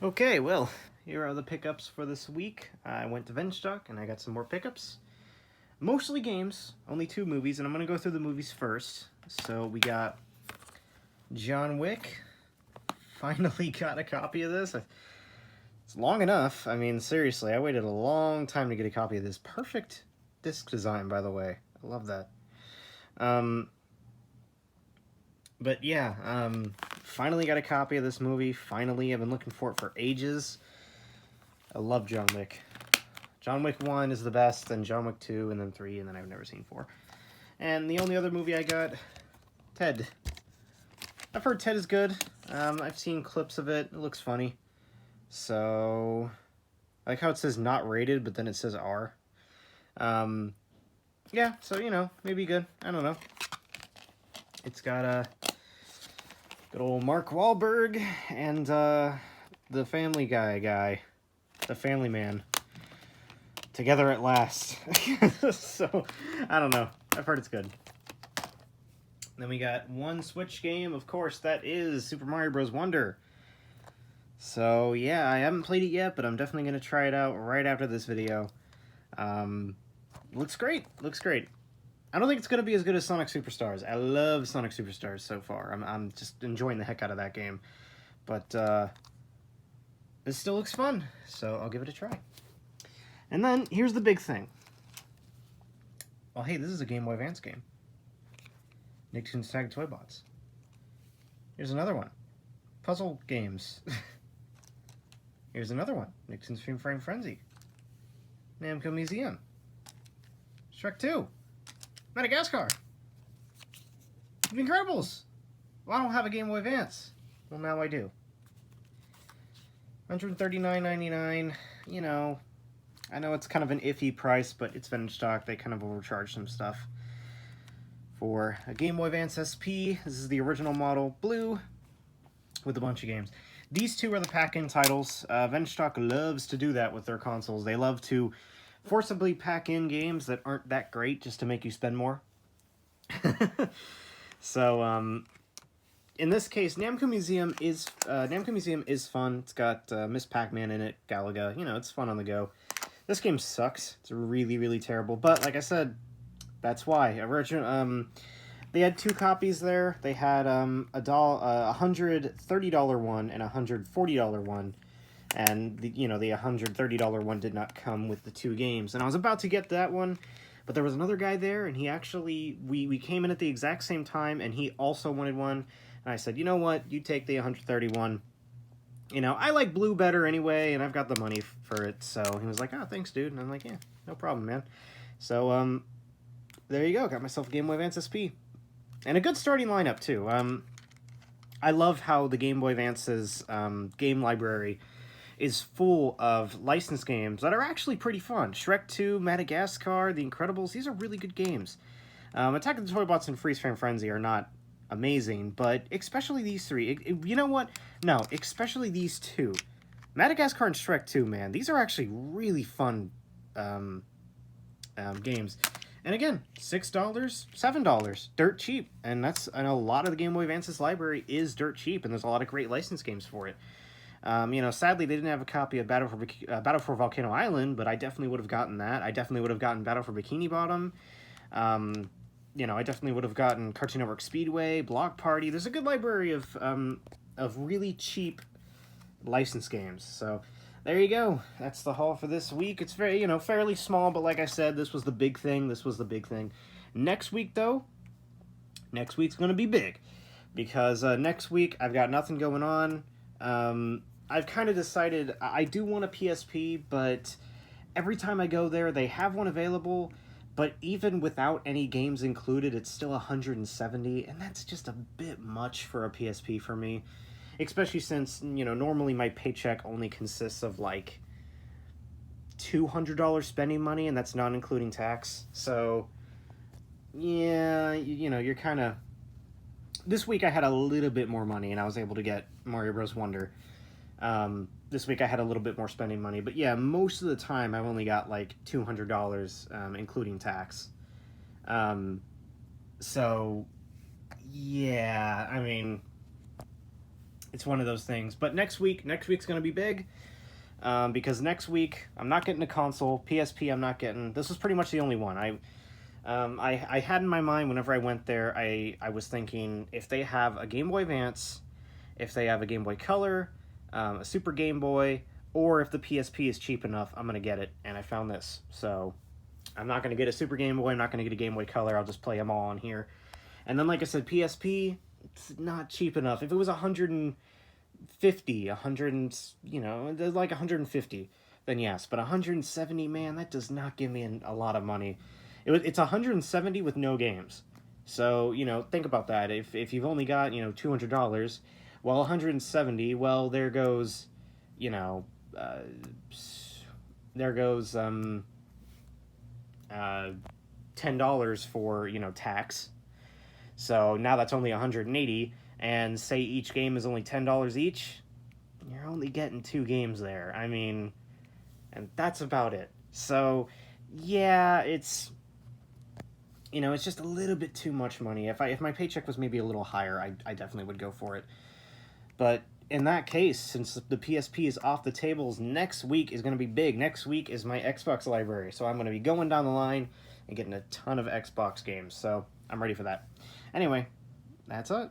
Okay, well, here are the pickups for this week. I went to Venstock and I got some more pickups. Mostly games, only 2 movies, and I'm going to go through the movies first. So we got John Wick. Finally got a copy of this. It's long enough. I mean, seriously, I waited a long time to get a copy of this. Perfect disc design, by the way. I love that. Um, but yeah, finally got a copy of this movie. Finally, I've been looking for it for ages. I love John Wick. John Wick 1 is the best, then John Wick 2, and then 3, and then I've never seen 4. And the only other movie I got, Ted. I've heard Ted is good. I've seen clips of it. It looks funny. So, I like how it says not rated, but then it says R. Yeah, so, maybe good. I don't know. It's got good old Mark Wahlberg and the Family guy, the Family Man. Together at last. So, I don't know. I've heard it's good. Then we got one Switch game, of course, that is Super Mario Bros. Wonder. So, yeah, I haven't played it yet, but I'm definitely going to try it out right after this video. Looks great. Looks great. I don't think it's going to be as good as Sonic Superstars. I love Sonic Superstars so far. I'm just enjoying the heck out of that game. But, it still looks fun, so I'll give it a try. And then, here's the big thing. Well, hey, this is a Game Boy Advance game. Nicktoons Tag Toy Bots. Here's another one. Puzzle games. Here's another one. Nicktoons Frame Frenzy. Namco Museum. Shrek 2. Madagascar. The Incredibles. Well, I don't have a Game Boy Advance. Well, now I do. $139.99. You know, I know it's kind of an iffy price, but it's Venstock. They kind of overcharge some stuff. For a Game Boy Advance SP, this is the original model, blue, with a bunch of games. These two are the pack-in titles. Venstock loves to do that with their consoles. They love to forcibly pack in games that aren't that great just to make you spend more. So, in this case, Namco Museum is fun. It's got Miss Pac-Man in it, Galaga. You know, it's fun on the go. This game sucks. It's really, really terrible. But like I said, that's why. They had 2 copies there. They had a $130 one and a $140 one, and the $130 one did not come with the 2 games. And I was about to get that one, but there was another guy there, and he actually we came in at the exact same time, and he also wanted one. And I said, you know what? You take the 131. You know, I like blue better anyway, and I've got the money for it. So he was like, oh, thanks, dude. And I'm like, yeah, no problem, man. So, there you go. Got myself a Game Boy Advance SP. And a good starting lineup, too. I love how the Game Boy Advance's game library is full of licensed games that are actually pretty fun. Shrek 2, Madagascar, The Incredibles, these are really good games. Attack of the Toy Bots and Freeze Frame Frenzy are not amazing, but especially these 3. You know what? No, especially these 2. Madagascar and Shrek 2, man, these are actually really fun games. And again, $6, $7, dirt cheap. And a lot of the Game Boy Advance's library is dirt cheap, and there's a lot of great license games for it. Sadly, they didn't have a copy of Battle for Volcano Island, but I definitely would have gotten that. I definitely would have gotten Battle for Bikini Bottom. I definitely would have gotten Cartoon Network Speedway, Block Party. There's a good library of really cheap license games. So there you go. That's the haul for this week. It's very, fairly small, but like I said, this was the big thing. Next week, though, next week's going to be big. Because next week, I've got nothing going on. I've kind of decided I do want a PSP, but every time I go there, they have one available. But even without any games included, it's still $170, and that's just a bit much for a PSP for me. Especially since, normally my paycheck only consists of, like, $200 spending money, and that's not including tax. So, yeah, you're kind of... This week I had a little bit more money, and I was able to get Mario Bros. Wonder. This week I had a little bit more spending money. But yeah, most of the time I've only got, like, $200, including tax. So, yeah, I mean... it's one of those things. But next week's going to be big. Because next week I'm not getting a console. PSP I'm not getting. This was pretty much the only one. I had in my mind whenever I went there, I was thinking if they have a Game Boy Advance, if they have a Game Boy Color, a Super Game Boy, or if the PSP is cheap enough, I'm going to get it. And I found this. So I'm not going to get a Super Game Boy. I'm not going to get a Game Boy Color. I'll just play them all on here. And then, like I said, PSP, it's not cheap enough. If it was 150, 100, and, you know, like 150, then yes. But 170, man, that does not give me a lot of money. It's 170 with no games. So, you know, think about that. If you've only got, you know, $200, well, 170, well, there goes, you know, there goes $10 for, you know, tax. So now that's only 180, and say each game is only $10 each, you're only getting 2 games there. I mean, and that's about it. So, yeah, it's, you know, it's just a little bit too much money. If my paycheck was maybe a little higher, I definitely would go for it. But in that case, since the PSP is off the tables, next week is going to be big. Next week is my Xbox library, so I'm going to be going down the line and getting a ton of Xbox games. So I'm ready for that. Anyway, that's it.